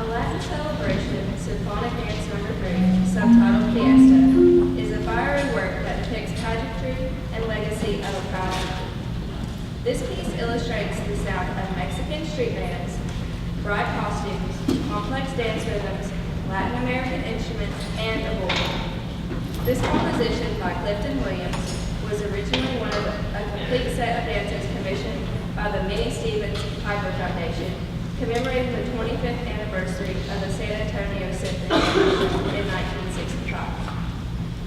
A Latin celebration, Symphonic Dance No. 3, subtitled Fiesta, is a fiery work that depicts pageantry and legacy of a proud people. This piece illustrates the sound of Mexican street bands, bright costumes, complex dance rhythms, Latin American instruments, and a bullpen. This composition by Clifton was originally one of a complete set of dances commissioned by the Minnie Stevens Piper Foundation, commemorating the 25th anniversary of the San Antonio Symphony in 1965.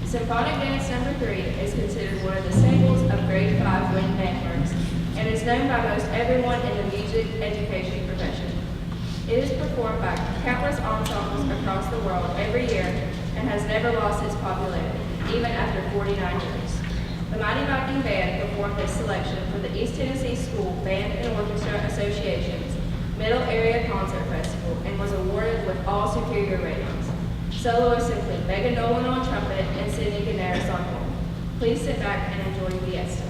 Symphonic Dance No. 3 is considered one of the staples of grade 5 wind band works and is known by most everyone in the music education profession. It is performed by countless ensembles across the world every year and has never lost its popularity, even after 49 years. The Mighty Viking Band performed this selection for the East Tennessee School Band and Orchestra Association's Middle Area Concert Festival and was awarded with all superior ratings. Soloists include Megan Nolan on trumpet and Sidney Ganaris on horn. Please sit back and enjoy Fiesta.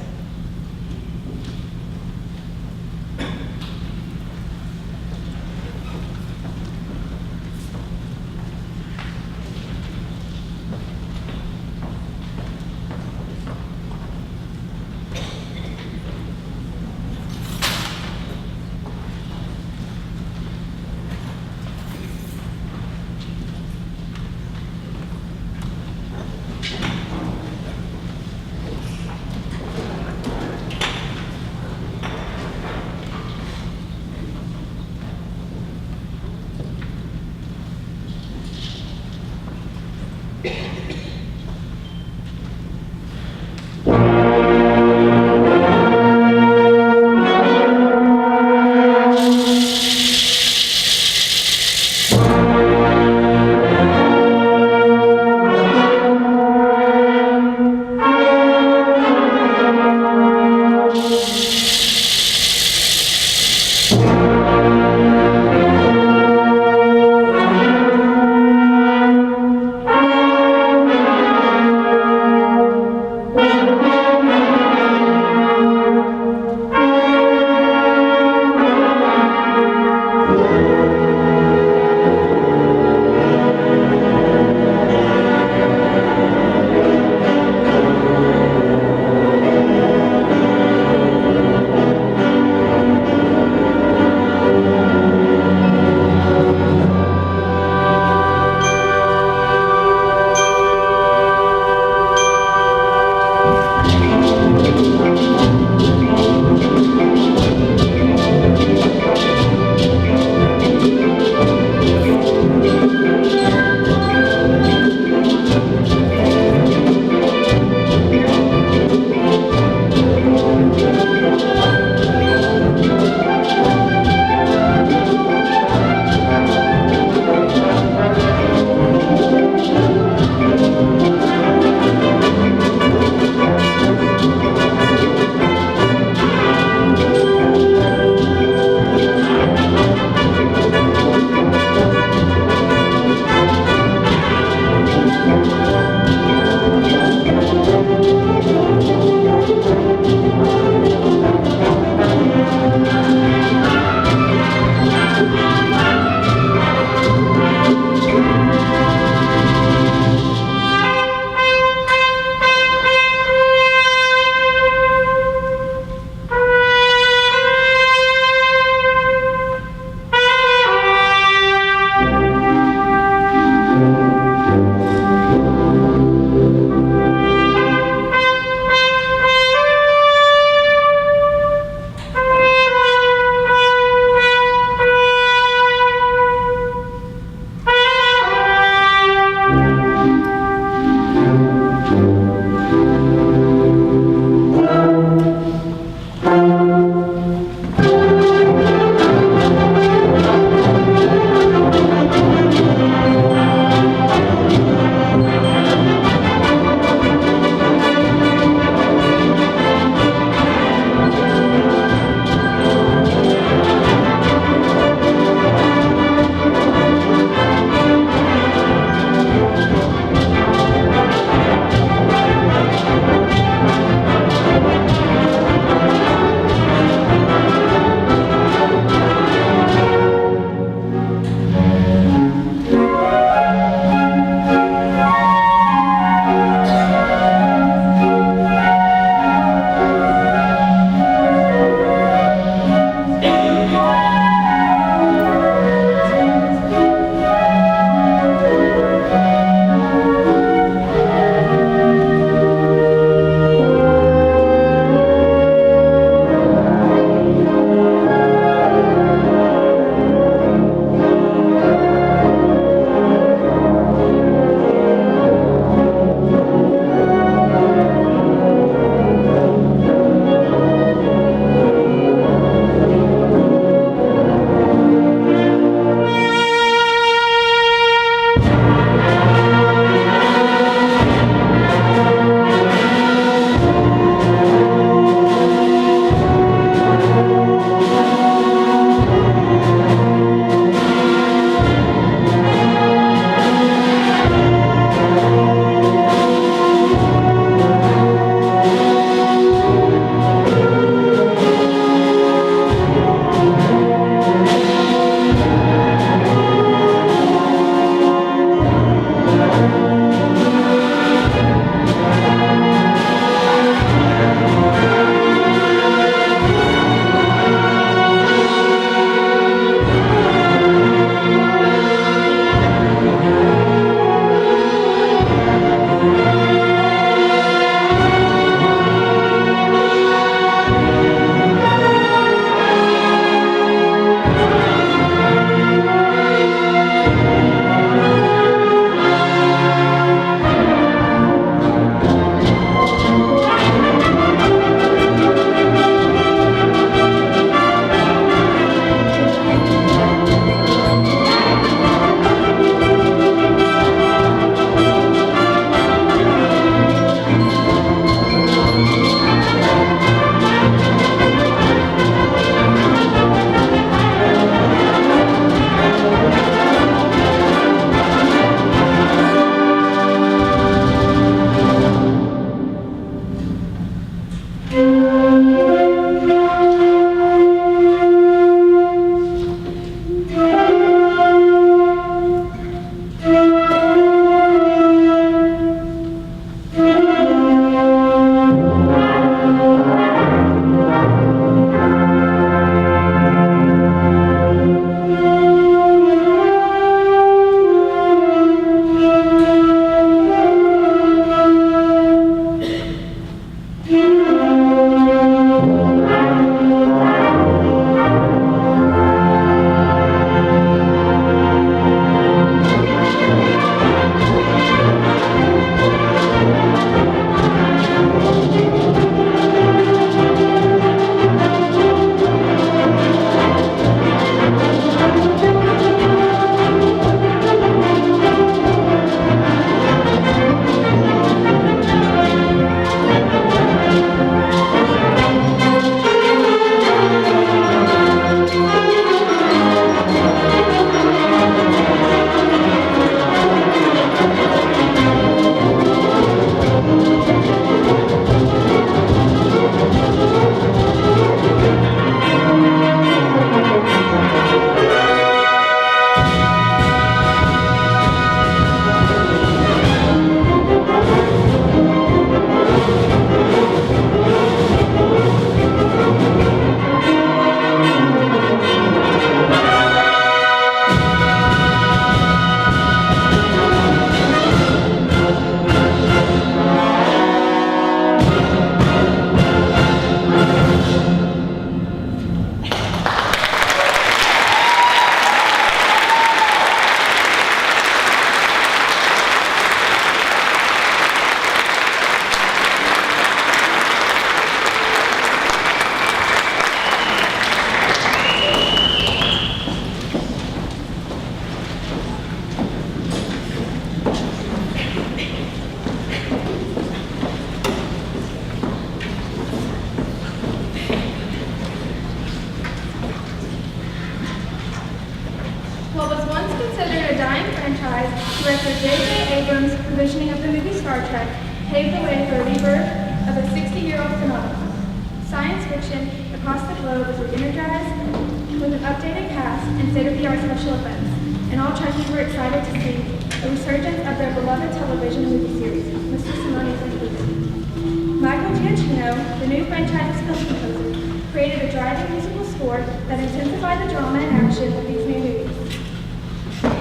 a dying franchise, director J.J. Abrams' provisioning of the movie Star Trek paved the way for a rebirth of a 60-year-old phenomenon. Science fiction across the globe is re-energized with an updated cast and state-of-the-art special effects, and all Trekkies were excited to see the resurgence of their beloved television movie series, Mr. Semones included. Michael Giacchino, the new franchise's film composer, created a driving musical score that intensified the drama and action of these new movies.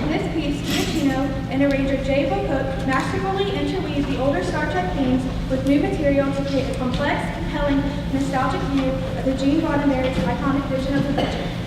In this piece, Giacchino and arranger Jay Bacook masterfully interweave the older Star Trek themes with new material to create a complex, compelling, nostalgic view of the Gene Roddenberry's iconic vision of the future.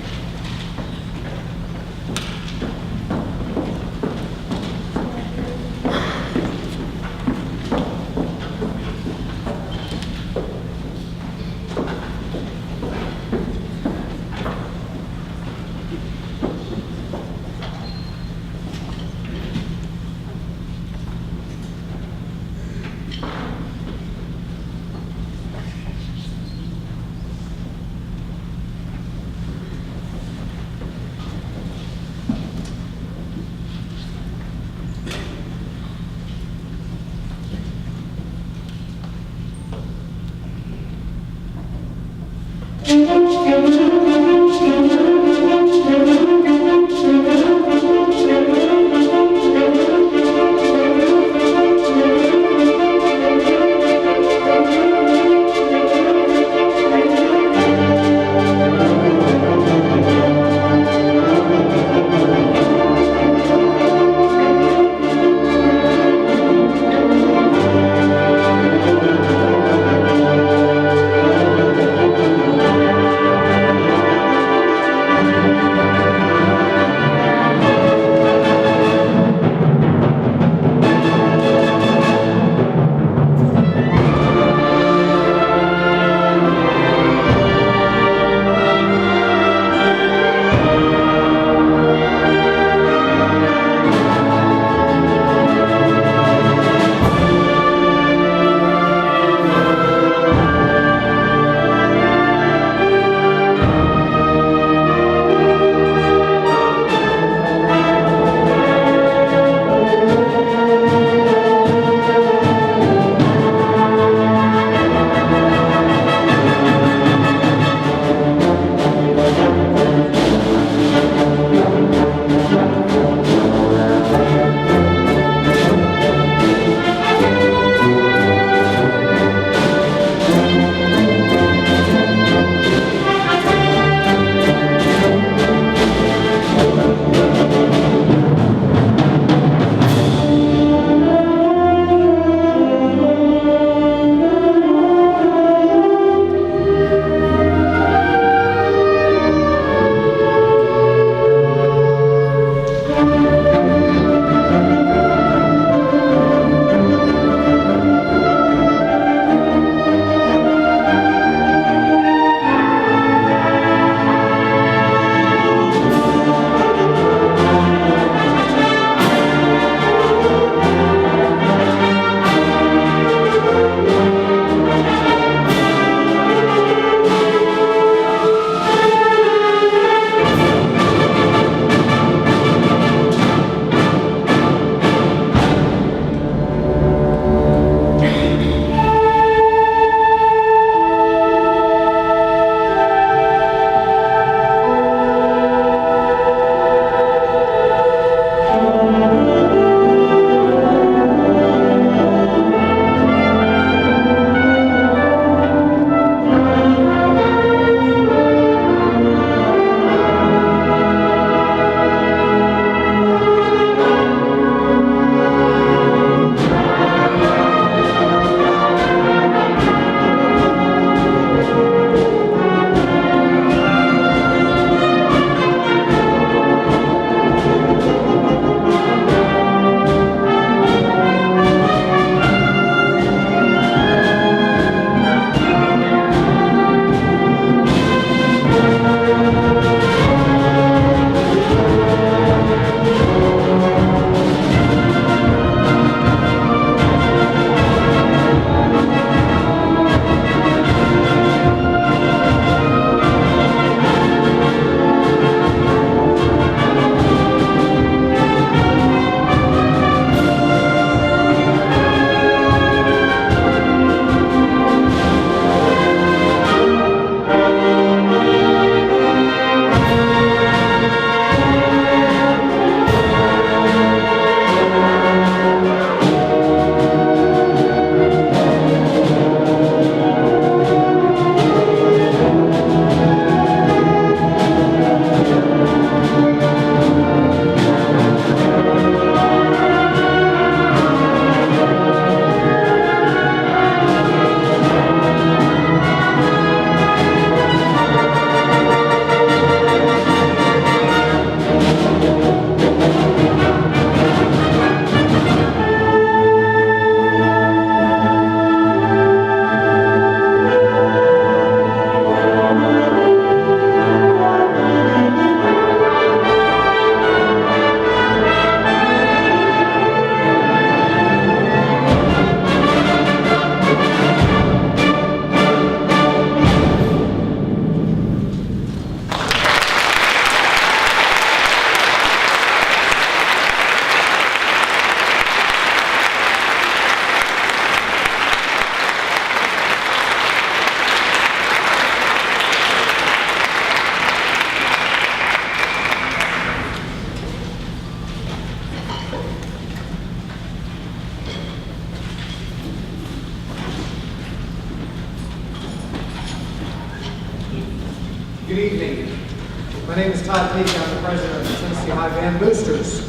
name is Todd Peake. I'm the president of the Tennessee High Band Boosters.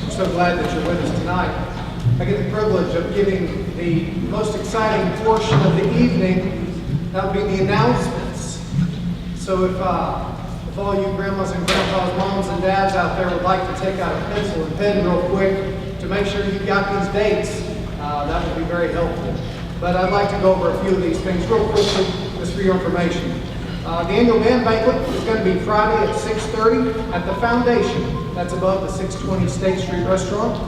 I'm so glad that you're with us tonight. I get the privilege of giving the most exciting portion of the evening. That would be the announcements. So if all you grandmas and grandpas, moms and dads out there would like to take out a pencil and pen real quick to make sure you've got these dates, that would be very helpful. But I'd like to go over a few of these things real quickly, just for your information. The annual band banquet is going to be Friday at 6:30 at the Foundation. That's above the 620 State Street restaurant.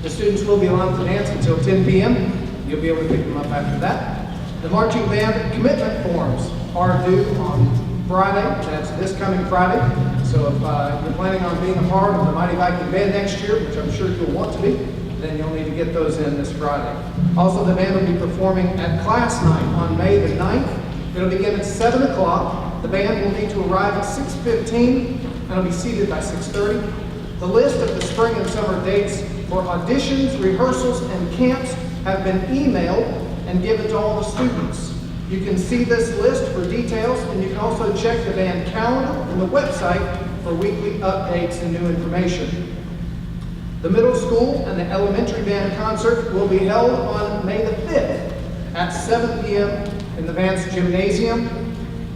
The students will be allowed to dance until 10 p.m. You'll be able to pick them up after that. The marching band commitment forms are due on Friday. That's this coming Friday. So if you're planning on being a part of the Mighty Viking Band next year, which I'm sure you'll want to be, then you'll need to get those in this Friday. Also, the band will be performing at class night on May the 9th. It'll begin at 7 o'clock. The band will need to arrive at 6:15 and will be seated by 6:30. The list of the spring and summer dates for auditions, rehearsals, and camps have been emailed and given to all the students. You can see this list for details, and you can also check the band calendar and the website for weekly updates and new information. The middle school and the elementary band concert will be held on May the 5th at 7 p.m. in the Vance Gymnasium.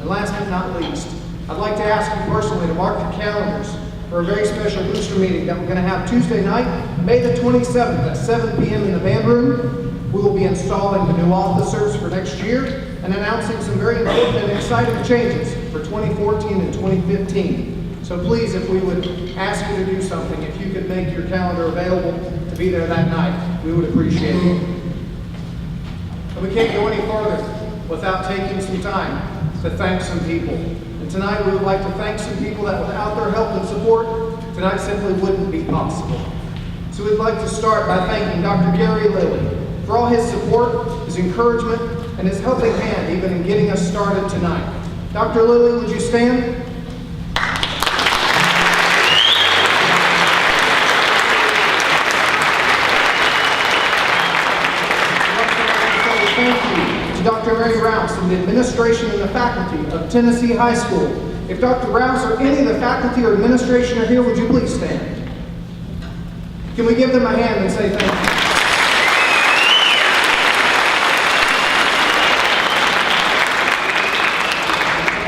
And last but not least, I'd like to ask you personally to mark the calendars for a very special booster meeting that we're going to have Tuesday night, May the 27th at 7 p.m. in the band room. We will be installing the new officers for next year and announcing some very important and exciting changes for 2014 and 2015. So please, if we would ask you to do something, if you could make your calendar available to be there that night, we would appreciate it. And we can't go any farther without taking some time to thank some people. And tonight we would like to thank some people that without their help and support, tonight simply wouldn't be possible. So we'd like to start by thanking Dr. Gary Lilly for all his support, his encouragement, and his helping hand even in getting us started tonight. Dr. Lilly, would you stand? Dr. Mary Rouse and the administration and the faculty of Tennessee High School. If Dr. Rouse or any of the faculty or administration are here, would you please stand? Can we give them a hand and say thank you?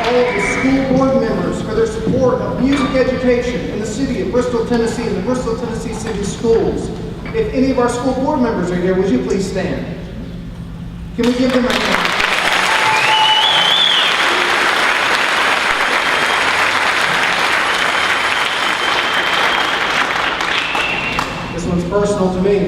All of the school board members for their support of music education in the city of Bristol, Tennessee, and the Bristol, Tennessee City Schools. If any of our school board members are here, would you please stand? Can we give them a hand? This one's personal to me,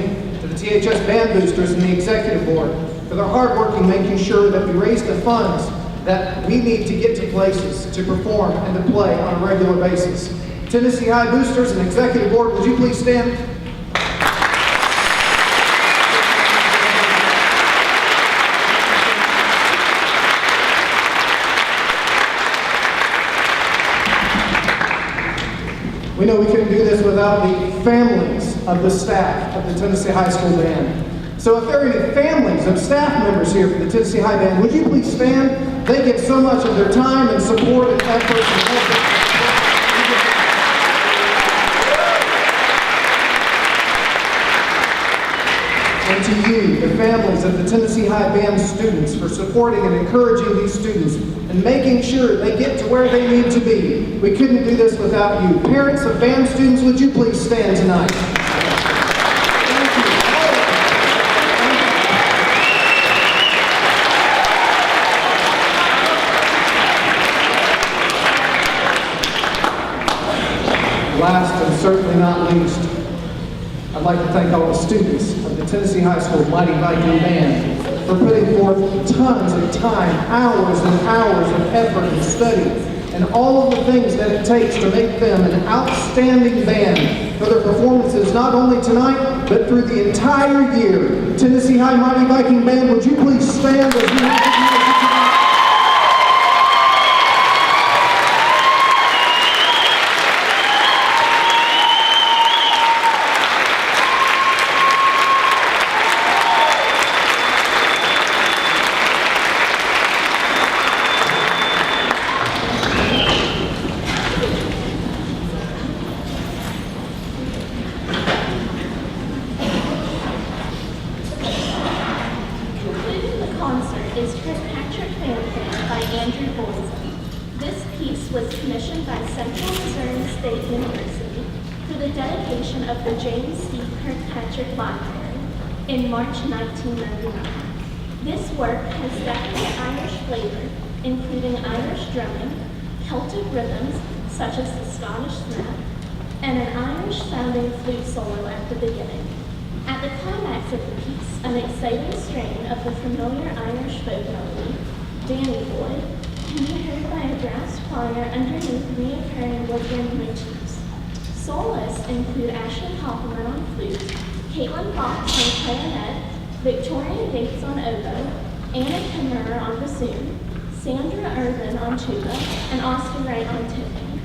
to the THS Band Boosters and the Executive Board, for their hard work in making sure that we raise the funds that we need to get to places to perform and to play on a regular basis. Tennessee High Boosters and Executive Board, would you please stand? We know we couldn't do this without the families of the staff of the Tennessee High School Band. So if there are any families of staff members here for the Tennessee High Band, would you please stand? They give so much of their time and support and effort and effort. And to you, the families of the Tennessee High Band students, for supporting and encouraging these students and making sure they get to where they need to be. We couldn't do this without you. Parents of band students, would you please stand tonight? Thank you. Last and certainly not least, I'd like to thank all the students of the Tennessee High School Mighty Viking Band for putting forth tons of time, hours and hours of effort and study, and all of the things that it takes to make them an outstanding band for their performances not only tonight, but through the entire year. Tennessee High Mighty Viking Band, would you please stand as we recognize you tonight? dedication of the James C. Kirkpatrick Library in March 1999. This work has definite Irish flavor, including Irish drumming, Celtic rhythms such as the Scottish snap, and an Irish-sounding flute solo at the beginning. At the climax of the piece, an exciting strain of the familiar Irish folk melody, Danny Boy, can be heard by a brass choir underneath reoccurring woodwind motifs. Soloists include Ashley Hoffman on flute, Caitlin Fox on clarinet, Victoria Gates on oboe, Anna Kimmerer on bassoon, Sandra Irvin on tuba, and Austin Wright on timpani.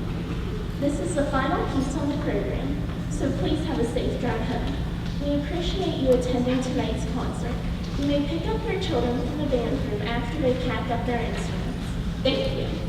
This is the final piece on the program, so please have a safe drive home. We appreciate you attending tonight's concert. You may pick up your children from the band room after they've packed up their instruments. Thank you.